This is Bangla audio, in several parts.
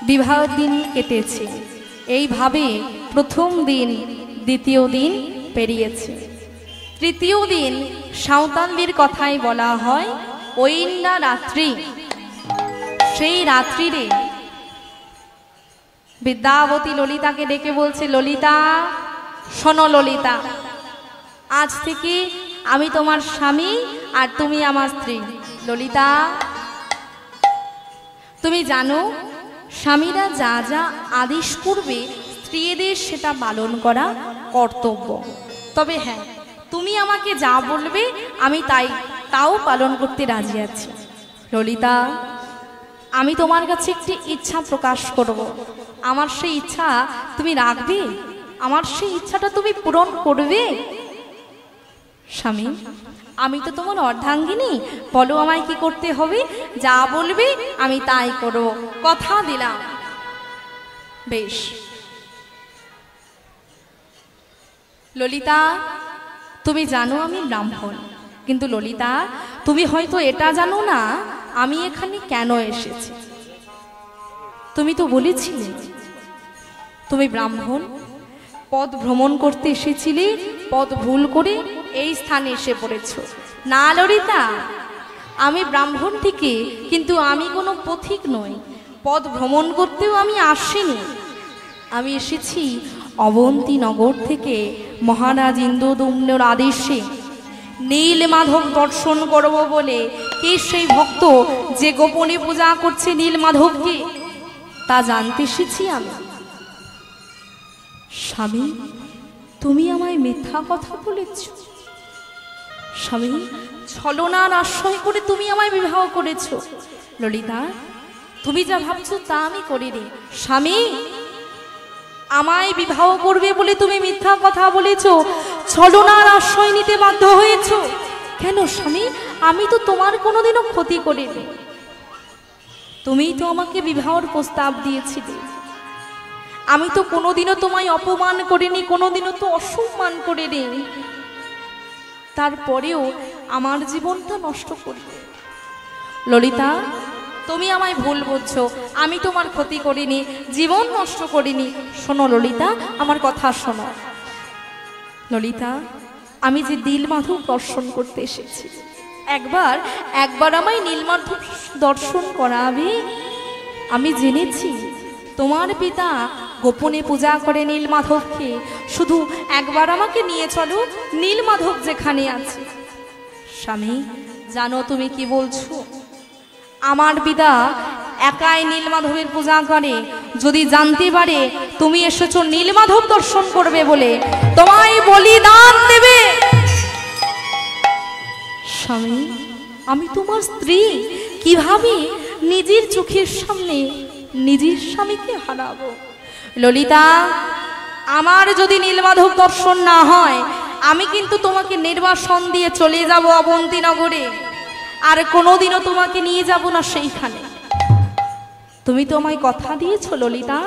বিবাহের দিন কেটেছে। এইভাবে প্রথম দিন, দ্বিতীয় দিন পেরিয়েছে। তৃতীয় দিন সাঁওতালদের কথাই বলা হয় ঐন্না রাত্রি। সেই রাত্রিরে বিদ্যাবতী ললিতাকে ডেকে বলছে, ললিতা শোনো ললিতা, আজ থেকে আমি তোমার স্বামী আর তুমি আমার স্ত্রী। ললিতা, তুমি জানো স্বামীরা যা যা আদেশ করবে স্ত্রীদের সেটা পালন করা কর্তব্য। তবে হ্যাঁ, তুমি আমাকে যা বলবে আমি তাও পালন করতে রাজি আছি। ললিতা, আমি তোমার কাছে একটি ইচ্ছা প্রকাশ করব। আমার সেই ইচ্ছা তুমি রাখবে? আমার সেই ইচ্ছাটা তুমি পূরণ করবে? স্বামী, আমি তো তোমার অর্ধাঙ্গিনী, বলো আমায় কি করতে হবে? যা বলবে আমি তাই করব, কথা দিলাম। বেশ। ললিতা, তুমি জানো আমি ব্রাহ্মণ, কিন্তু ললিতা তুমি হয়তো এটা জানো না আমি এখানে কেন এসেছি। তুমি তো বলেছিলে তুমি ব্রাহ্মণ, পথ ভ্রমণ করতে এসেছিলে, পথ ভুল করে এই স্থানে এসে পড়েছ। না ললিতা, আমি ব্রাহ্মণ ঠিকই, কিন্তু আমি কোনো পথিক নই, পথ ভ্রমণ করতেও আমি আসিনি। আমি এসেছি অবন্তী নগর থেকে মহারাজ ইন্দ্রদম্নের আদেশে নীল মাধব দর্শন করব বলে। কে সেই ভক্ত যে গোপনে পূজা করছে নীল মাধবকে, তা জানতে এসেছি আমি। স্বামী, তুমি আমায় মিথ্যা কথা বলেছ। স্বামী, ছলনার আশ্রয় করে তুমি আমায় বিবাহ করেছ। ললিতা, তুমি যা ভাবছো তা আমি করিনি। স্বামী, আমায় বিবাহ করবে বলে তুমি মিথ্যা কথা বলেছ, ছলনার আশ্রয় নিতে বাধ্য হয়েছ। কেন স্বামী? আমি তো তোমার কোনোদিনও ক্ষতি করিনি। তুমিই তো আমাকে বিবাহের প্রস্তাব দিয়েছিলে। আমি তো কোনোদিনও তোমায় অপমান করিনি, কোনোদিনও তো অসম্মান করিনি। তারপরেও আমার জীবনটা নষ্ট করবে। ললিতা, তুমি আমায় ভুল বুঝছো, আমি তোমার ক্ষতি করিনি, জীবন নষ্ট করিনি। শোনো ললিতা, আমার কথা শোনো। ললিতা, আমি যে নীলমাধব দর্শন করতে এসেছি, একবার আমায় নীলমাধব দর্শন করাবে। আমি জেনেছি তোমার পিতা গোপনে পূজা করে নীলমাধবকে। শুধু একবার আমাকে নিয়ে চলো নীলমাধব যেখানে আছে। স্বামী, জানো তুমি কি বলছো? আমার পিতা একাই নীলমাধবের পূজা করে। যদি জানতে পারে তুমি এসেছো নীলমাধব দর্শন করবে বলে, তোমায় বলিদান দেবে। স্বামী, আমি তোমার স্ত্রী, কিভাবে নিজের চোখের সামনে নিজের স্বামীকে হারাবো? ললিতা, আমার যদি নীলমাধব দর্শন না হয়, আমি কিন্তু তোমাকে নির্বাসন দিয়ে চলে যাব অবন্তী নগরে, আর কোনোদিনও তোমাকে নিয়ে যাব না সেইখানে। তুমি তো আমায় কথা দিয়েছো ললিতা,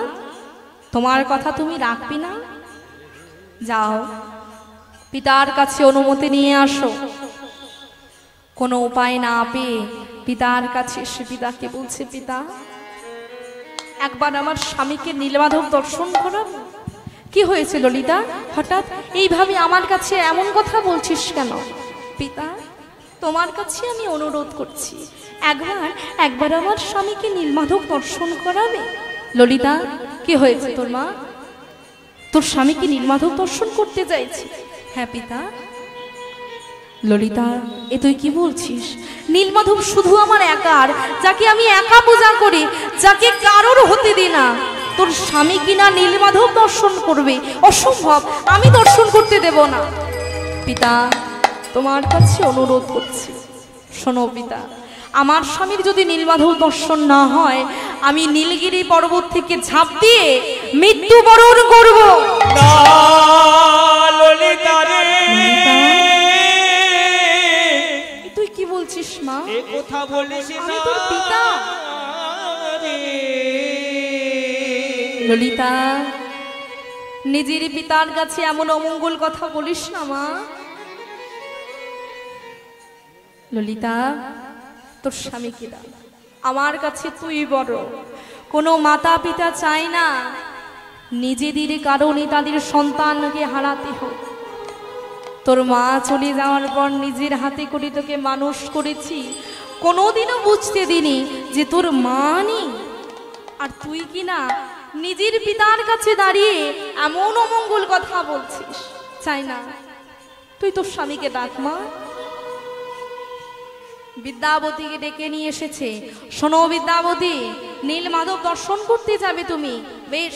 তোমার কথা তুমি রাখবে না? যাও, পিতার কাছে অনুমতি নিয়ে আসো। কোনো উপায় না পেয়ে পিতার কাছে এসে পিতাকে বলছে, পিতা, একবার আমার স্বামীকে নীলমাধব দর্শন করাবো। কি হয়েছে ললিতা, হঠাৎ এইভাবে আমার কাছে এমন কথা বলছিস কেন? পিতা, তোমার কাছে আমি অনুরোধ করছি, একবার আমার স্বামীকে নীলমাধব দর্শন করাবে। ললিতা, কি হয়েছে তোর মা? তোর স্বামীকে নীলমাধব দর্শন করতে চাইছি। হ্যাঁ পিতা। ললিতা, এ তুই কি বলছিস? নীলমাধব শুধু আমার একার, যাকে আমি একা পূজা করি, যাকে কারোর হতে দিই না। তোর স্বামী কিনা নীলমাধব দর্শন করবে? অসম্ভব, আমি দর্শন করতে দেব না। পিতা, তোমার কাছে অনুরোধ করছি, শোনো পিতা, আমার স্বামীর যদি নীলমাধব দর্শন না হয়, আমি নীলগিরি পর্বত থেকে ঝাঁপ দিয়ে মৃত্যুবরণ করব। তুই কি বলছিস মা? কথা বলিস আমি তোর পিতা। ললিতা, নিজের পিতার কাছে এমন অমঙ্গল কথা বলিস না মা। ললিতা, তোর স্বামী কিনা আমার কাছে তুই বড়, কোনো মাতা পিতা চায় না নিজেদের কারণে তাদের সন্তানকে হারাতে হোক। তোর মা চলে যাওয়ার পর নিজের হাতে করে তোকে মানুষ করেছি, কোনোদিনও বুঝতে দিনি যে তোর মা নেই। আর তুই কি না নিজের পিতার কাছে দাঁড়িয়ে এমন অমঙ্গল কথা বলছিস। চাই না, তুই তোর স্বামীকে ডাক মা। বিদ্যাবতীকে ডেকে নিয়ে এসেছে। শোনো বিদ্যাবতী, নীলমাধব দর্শন করতে যাবে তুমি, বেশ।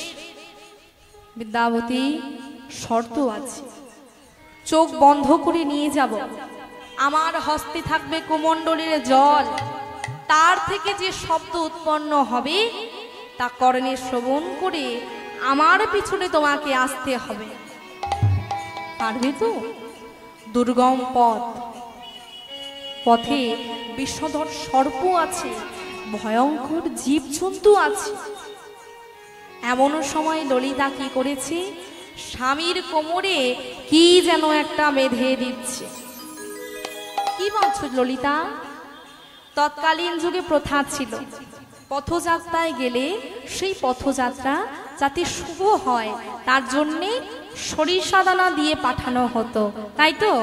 বিদ্যাবতী, শর্ত আছে, চোখ বন্ধ করে নিয়ে যাব। আমার হস্তে থাকবে কুমণ্ডলের জল, তার থেকে যে শব্দ উৎপন্ন হবে তা কর্ণে শ্রবণ করে আমার পিছনে তোমাকে আসতে হবে। পারবে তো? দুর্গম পথ, পথে বিষধর সর্প আছে, ভয়ঙ্কর জীবজন্তু আছে। এমন সময় ললিতা কি করেছে, স্বামীর কোমরে কি যেন একটা বেঁধে দিচ্ছে। কি বলছো ললিতা? তৎকালীন যুগে প্রথা ছিল, পথযাত্রায় গেলে সেই পথযাত্রা যাতে শুভ হয় তার জন্যে সরিষা দানা দিয়ে পাঠানো হতো, তাই তো?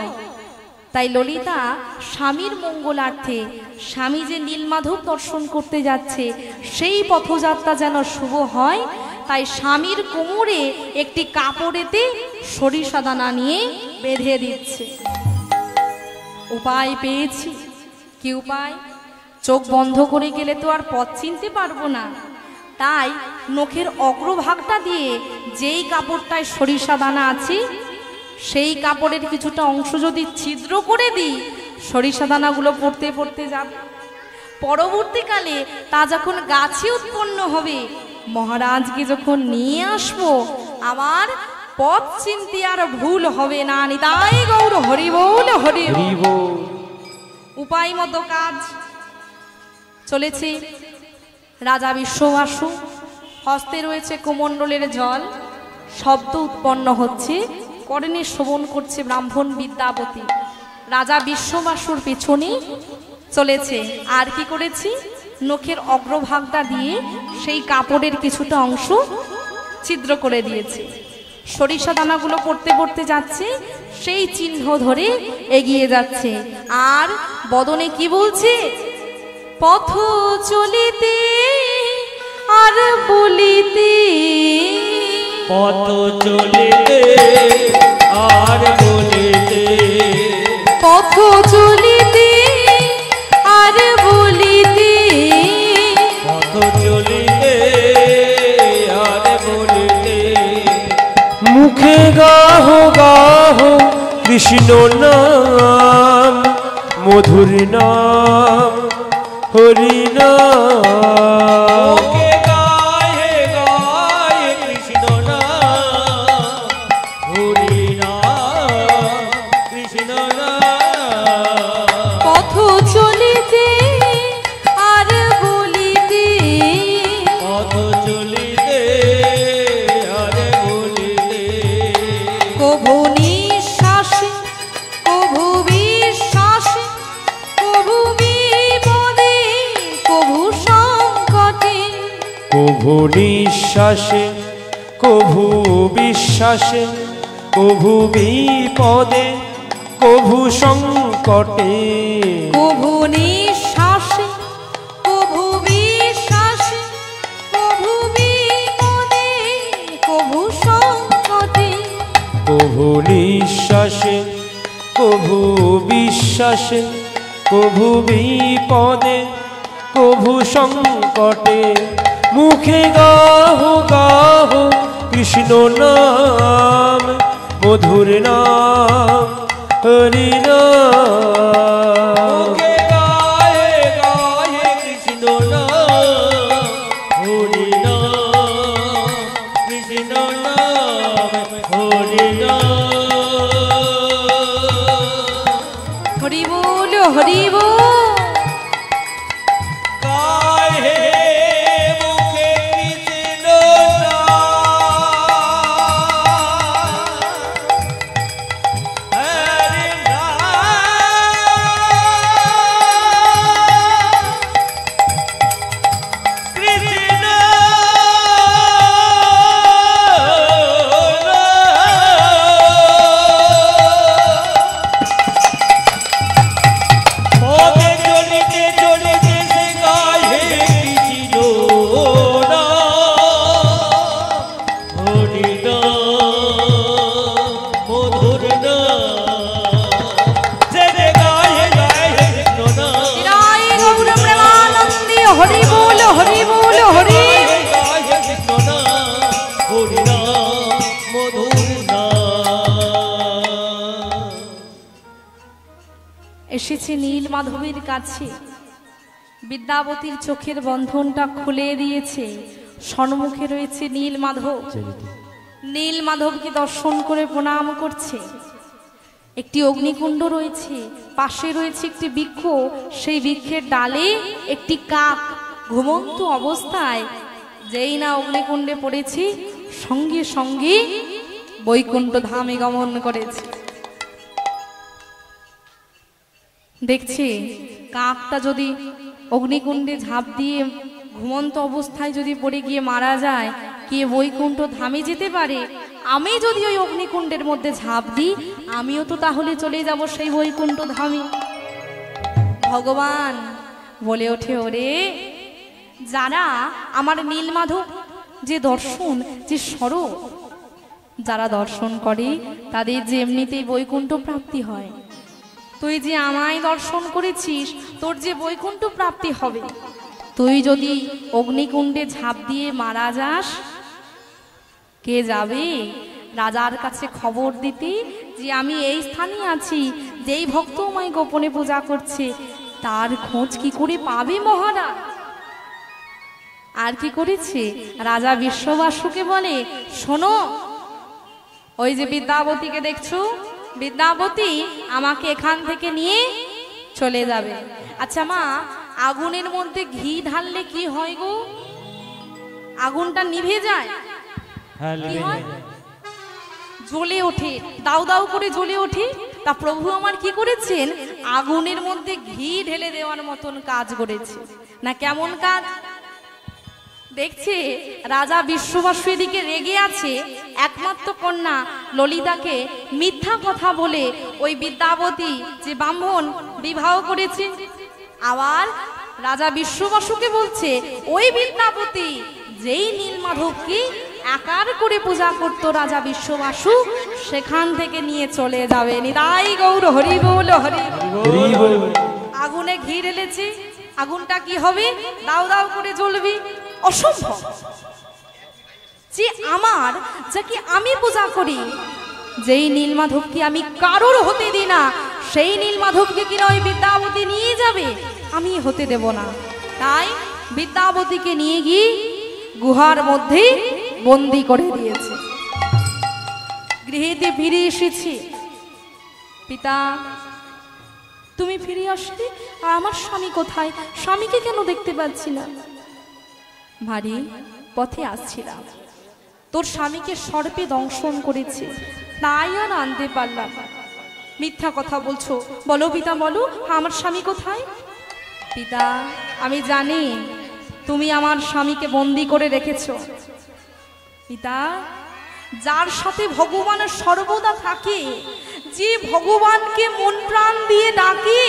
তাই ললিতা স্বামীর মঙ্গলার্থে, স্বামী যে নীলমাধব দর্শন করতে যাচ্ছে সেই পথযাত্রা যেন শুভ হয়, তাই স্বামীর কোমরে একটি কাপড়েতে সরিষা দানা নিয়ে বেঁধে দিচ্ছে। উপায় পেয়েছি। কি উপায়? চোখ বন্ধ করে গেলে তো আর পথ চিনতে পারবো না, তাই নখের অগ্রভাগটা দিয়ে যেই কাপড়টায় সরিষা দানা আছে সেই কাপড়ের কিছুটা অংশ যদি ছিদ্র করে দিই, সরিষা দানাগুলো পড়তে পড়তে যাবে। পরবর্তীকালে তা যখন গাছে উৎপন্ন হবে, মহারাজকে যখন নিয়ে আসবো, আমার পথ চিনতে আর ভুল হবে না। নিতাই গৌর হরি বল, হরি বল। উপায় মতো কাজ চলেছে। রাজা বিশ্ববাসু, হস্তে রয়েছে কুমণ্ডলের জল, শব্দ উৎপন্ন হচ্ছে, কর্ণে শ্রবণ করছে ব্রাহ্মণ বিদ্যাবতী। রাজা বিশ্ববাসুর পেছনে চলেছে। আর কি করেছি, নখের অগ্রভাগটা দিয়ে সেই কাপড়ের কিছুটা অংশ ছিদ্র করে দিয়েছে। সরিষা দানাগুলো পড়তে পড়তে যাচ্ছে, সেই চিহ্ন ধরে এগিয়ে যাচ্ছে। আর বদনে কি বলছে, পথ চলিতে আর বলিতে, পথ চলিতে আর বলিতে, পথ চলিতে আর বলিতে, পথ চলিতে আর বলিতে, মুখে গাহ গাহ কৃষ্ণ নাম, মধুর নাম হরি নাম। মুখে গায়ে গায়ে কৃষ্ণ নাম, হরি নাম কৃষ্ণ নাম। পথ চলিতে আর বলিতে, পথ চলিতে আর বলিতে, কভু নিঃশ্বাসে কভু বিশ্বাসে, কভু বিপদে কভু সংকটে, কভু নিঃশ্বাসে কভু বিশ্বাসে, কভু বিপদে কভু সংকটে, কভু নিঃশ্বাসে কভু বিশ্বাসে, কভু বিপদে কভু সংকটে, কভু নিঃশ্বাসে কভু বিশ্বাসে, কভু বিপদে কভু সংকটে, মুখে গাহ গাহ কৃষ্ণ নাম, মধুর নাম হরি নাম। মুখে গায়ে গায়ে কৃষ্ণ নাম, হরি নাম কৃষ্ণ নাম হরি নাম। হরি বল, হরি বল। এসেছে নীল মাধবের কাছে। বিদ্যাবতীর চোখের বন্ধনটা খুলে দিয়েছে, সম্মুখে রয়েছে নীল মাধব। নীল মাধবকে দর্শন করে প্রণাম করছে। একটি অগ্নিকুণ্ড রয়েছে, পাশে রয়েছে একটি বৃক্ষ, সেই বৃক্ষের ডালে একটি কাক ঘুমন্ত অবস্থায় যেই না অগ্নিকুণ্ডে পড়েছে সঙ্গে সঙ্গে বৈকুণ্ঠ ধামে গমন করেছে। দেখছে কাকটা যদি অগ্নিকুণ্ডে ঝাঁপ দিয়ে ঘুমন্ত অবস্থায় যদি পড়ে গিয়ে মারা যায়, কে বৈকুণ্ঠ ধামে যেতে পারে? আমি যদি ওই অগ্নিকুণ্ডের মধ্যে ঝাঁপ দিই, আমিও তো তাহলে চলে যাব সেই বৈকুণ্ঠ ধামে। ভগবান বলে ওঠে, ওরে যারা আমার নীলমাধব যে দর্শন যে স্বরূপ যারা দর্শন করে তাদের যে এমনিতেই বৈকুণ্ঠ প্রাপ্তি হয়। তুই যে আমায় দর্শন করেছিস, তোর যে বৈকুণ্ঠ প্রাপ্তি হবে। তুই যদি অগ্নিকুণ্ডে ঝাঁপ দিয়ে মারা যাস, কে যাবে রাজার কাছে খবর দিতে যে আমি এই স্থানে আছি, যেই ভক্ত আমায় গোপনে পূজা করছে, তার খোঁজ কি করে পাবে মহারাজ? আর কি করেছে রাজা বিশ্ববাসুকে বলে, শোনো, ওই যে বিদ্যাবতীকে দেখছো, বিদ্যাবতী আমাকে এখান থেকে নিয়ে চলে যাবে। আচ্ছা মা, আগুনের মধ্যে ঘি ঢাললে কি হয় গো? আগুনটা নিভে যায়, কি হয়? জ্বলে ওঠে, দাউ দাউ করে জ্বলে ওঠে। তা প্রভু আমার কি করেছেন? আগুনের মধ্যে ঘি ঢেলে দেওয়ার মতন কাজ করেছে। না কেমন কাজ? দেখছে রাজা বিশ্ববাসু এদিকে রেগে আছে, একমাত্র কন্যা ললিতাকে মিথ্যা কথা বলে ওই বিদ্যাবতী যে ব্রাহ্মণ বিবাহ করেছে। আবার রাজা বিশ্ববাসুকে বলছে, ওই বিদ্যাবতী যেই নীলমাধবকে আকার করে পূজা করত রাজা বিশ্ববাসু, সেখান থেকে নিয়ে চলে যাবে। নিতাই গৌর হরি বল, হরি বল। আগুনে ঘি ঢেলেছে, আগুনটা কি হবে? দাউ দাউ করে জ্বলবে। অসম্ভব যে আমার, যাকে আমি পূজা করি, যেই নীলমাধবকে আমি কারোর হতে দিই না, সেই নীলমাধবকে কিনা ওই বিদ্যাবতী নিয়ে যাবে, আমি হতে দেব না। তাই বিদ্যাবতীকে নিয়ে গিয়ে গুহার মধ্যে বন্দি করে দিয়েছে। গৃহেতে ফিরে এসেছি। পিতা, তুমি ফিরে আসলে, আর আমার স্বামী কোথায়? স্বামীকে কেন দেখতে পাচ্ছি না? ভারী পথে আসছিলাম, তোর স্বামীকে সর্পে দংশন করেছে, তাই আর আনতে পারলাম। মিথ্যা কথা বলছো, বলো পিতা বলো, আমার স্বামী কোথায়? পিতা, আমি জানি তুমি আমার স্বামীকে বন্দি করে রেখেছো। পিতা, যার সাথে ভগবানের সর্বদা থাকে, যে ভগবানকে মন প্রাণ দিয়ে ডাকে,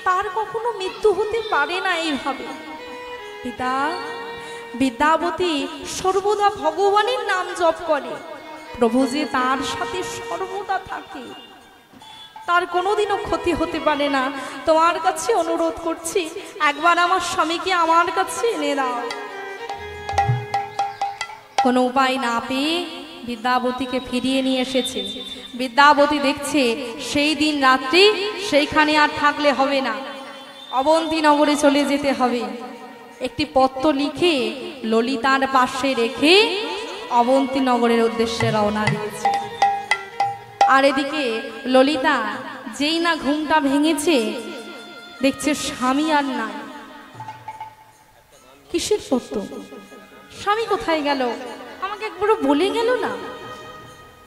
তার কখনো মৃত্যু হতে পারে না এইভাবে। পিতা, বিদ্যাবতী সর্বদা ভগবানের নাম জপ করে, প্রভু যে তার সাথে সর্বদা থাকে, তার কোনোদিনও ক্ষতি হতে পারে না। তোমার কাছে অনুরোধ করছি, একবার আমার স্বামীকে আমার কাছে এনে দাও। কোনো উপায় না পেয়ে বিদ্যাবতীকে ফিরিয়ে নিয়ে এসেছে। বিদ্যাবতী দেখছে সেই দিন রাত্রি সেইখানে আর থাকলে হবে না, অবন্তী নগরে চলে যেতে হবে। একটি পত্র লিখে ললিতার পাশে রেখে অবন্তী নগরের উদ্দেশ্যে রওনা দিয়েছে। আর এদিকে ললিতা যেই না ঘুমটা ভেঙেছে, দেখছে স্বামী আর নাই। কিসের পত্র? স্বামী কোথায় গেল? আমাকে একবারও বলে গেল না।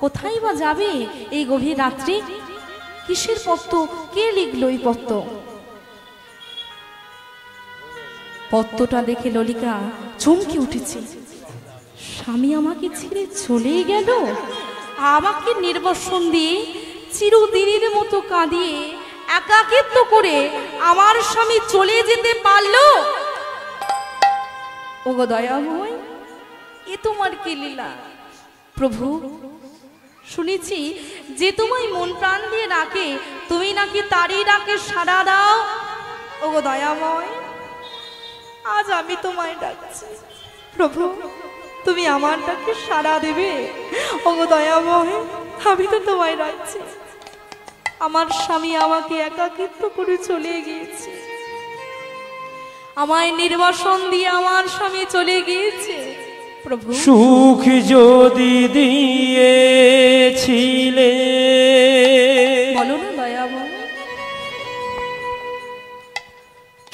কোথায় বা যাবে এই গভীর রাত্রি? কিসের পত্র? কে লিখলো এই পত্র? পত্রটা দেখে ললিতা চমকে উঠেছে। স্বামী আমাকে ছেড়ে চলে গেল, আমাকে নির্বাসন দিয়ে চিরদিনের মতো কাঁদিয়ে একাকিত্ব করে আমার স্বামী চলে যেতে পারলো। ওগো দয়াময়, এ তোমার কি লীলা? প্রভু, শুনেছি যে তোমায় মন প্রাণ দিয়ে ডাকে, তুমি নাকি তারই ডাকে সাড়া দাও। ওগো দয়াময়, আজ আমি তোমায় ডাকছি, প্রভু তুমি আমার ডাকে সাড়া দেবে। ওগো দয়াময়, আমি তো তোমায় ডাকছি, আমার স্বামী আমাকে একাকিত্ব করে চলে গিয়েছে, আমায় নির্বাসন দিয়ে আমার স্বামী চলে গিয়েছে। প্রভু সুখ যদি দিয়েছিলে, বলো না দয়াময়,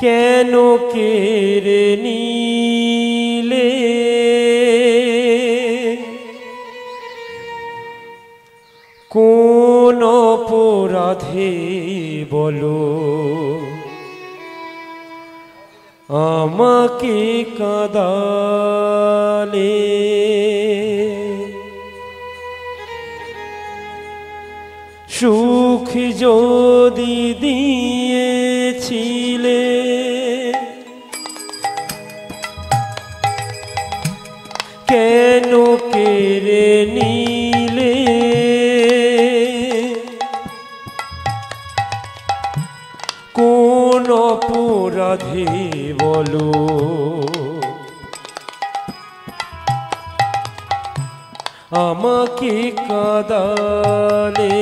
কেন কেড়ে নিলে? কোন অপরাধে বলো আমাকে কাঁদালে? সুখ যদি দিয়েছিলে, কেন কেড়ে নিলে? কোন অপরাধে বলো আমাকে কাঁদালে?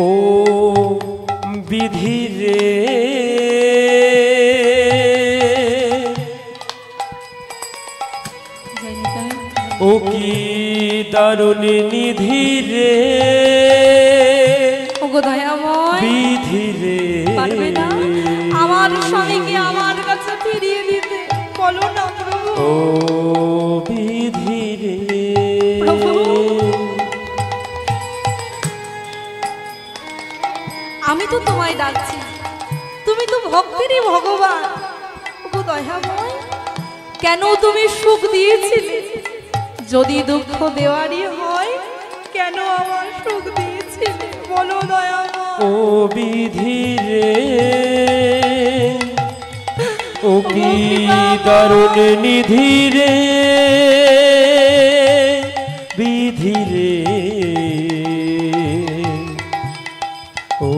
ও বিধি রে, ও কি দারুণ নিধি রে, ওগো দয়াময়, বিধি রে, পারবে না আমার স্বামীকে আমার কাছে ফিরিয়ে দিতে? বলো না প্রভু। ও বিধি রে, প্রভু আমি তো তোমায় ডাকছি, তুমি তো ভক্তেরই ভগবান। ওগো দয়াময়, কেন তুমি সুখ দিয়েছিলে? যদি দুঃখ দেওয়ারই হয়, কেন আমার সুখ দিয়েছিলে? বলো দয়াময়। ও বিধি রে, ও কি দারুণ নিধি রে, বিধি রে, ও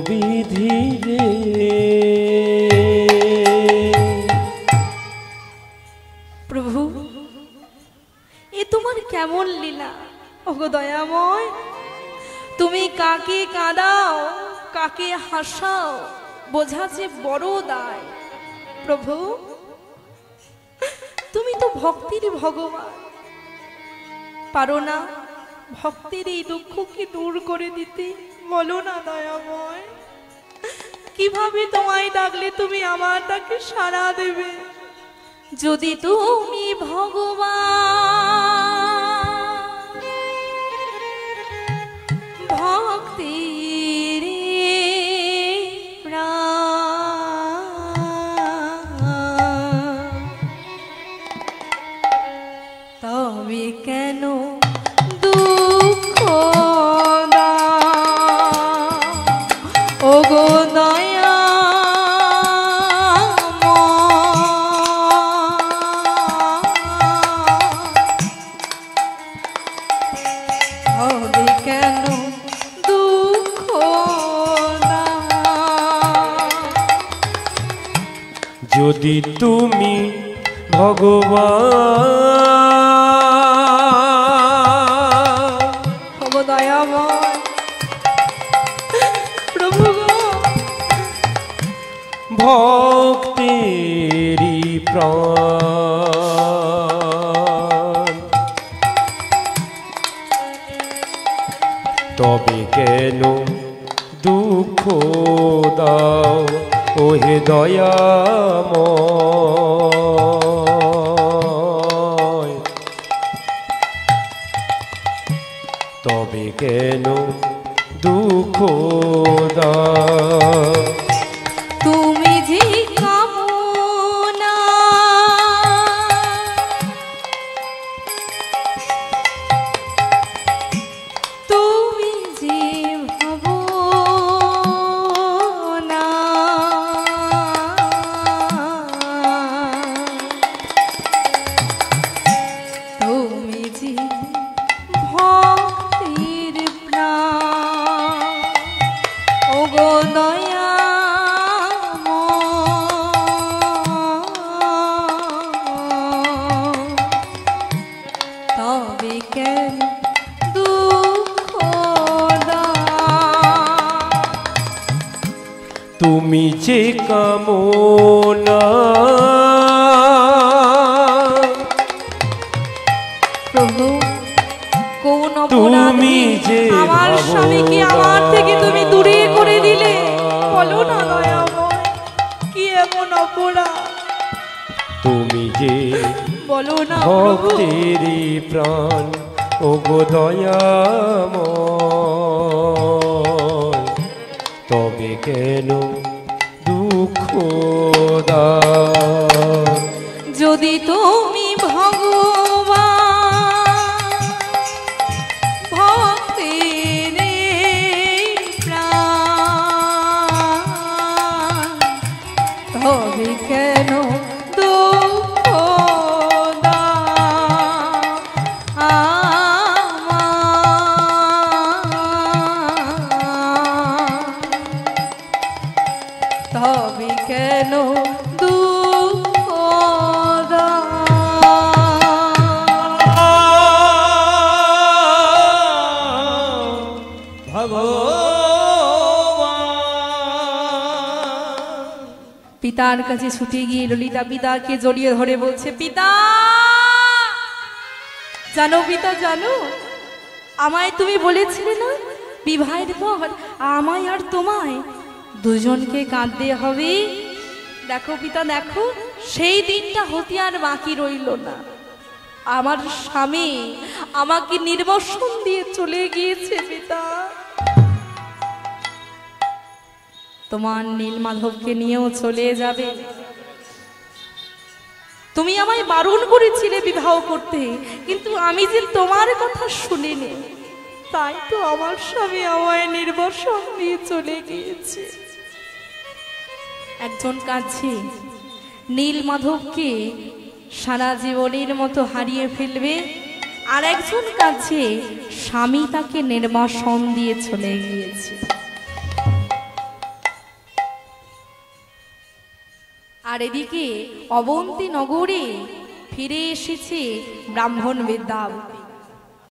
বিধি রে। প্রভু এ তোমার কেমন লীলা? ওগো দয়াময়, তুমি কাকে কাঁদাও কাকে হাসাও বোঝা যে বড় দায়। প্রভু তুমি তো ভক্তির ভগবান, পারো না ভক্তির এই দুঃখকে দূর করে দিতে? বলো না দয়াময়, কিভাবে তোমায় ডাকলে তুমি আমার ডাকে সাড়া দেবে? যদি তুমি ভগবান ভক্তির প্রাণ, তবে কেন দুঃখ দাও? ওগো দয়া যদি তুমি ভগবান দয়াময় প্রভু ভক্তেরি প্রাণ, তবে কেন দুঃখ দাও ওহে দয়াময়? তবে কেন দুঃখ দাও? তুমি যে কামনা তুমি যে ভাবনা, তুমি যে ভক্তির প্রাণ, ওগো দয়া তুমি যে কামনা প্রভু কোন তুমি যে আমার স্বামীকে আমার থেকে তুমি দূরে করে দিলে বলো না দয়াময় কি এমন অপরাধ তুমি যে বলো না ভক্তের প্রাণ ওগো দয়াময় তবে কেন দুঃখ দাও যদি তুমি ভগবান ভক্তের প্রাণ তবে কেন দুঃখ তবে কেন দুঃখ পিতার কাছে ছুটে গিয়ে ললিতা পিতাকে জড়িয়ে ধরে বলছে পিতা জানো পিতা জানো আমায় তুমি বলেছিলে না বিবাহের পর আমায় আর তোমায় দুজনকে কাঁদতে হবে দেখো পিতা দেখো সেই দিনটা হতে আর বাকি রইল না আমার স্বামী আমাকে নির্বাসন দিয়ে চলে গিয়েছে পিতা তোমার নীলমাধবকে নিয়েও চলে যাবে তুমি আমায় বারণ করেছিলে বিবাহ করতে কিন্তু আমি যে তোমার কথা শুনিনি তাই তো আমার স্বামী আমায় নির্বাসন দিয়ে চলে গিয়েছে একজন কাছে নীলমাধবকে সারা জীবনের মতো হারিয়ে ফেলবে আর একজন কাছে স্বামী তাকে নির্বাসন দিয়ে চলে গিয়েছে আর এদিকে অবন্তী নগরে ফিরে এসেছে ব্রাহ্মণ বিদ্যাবতী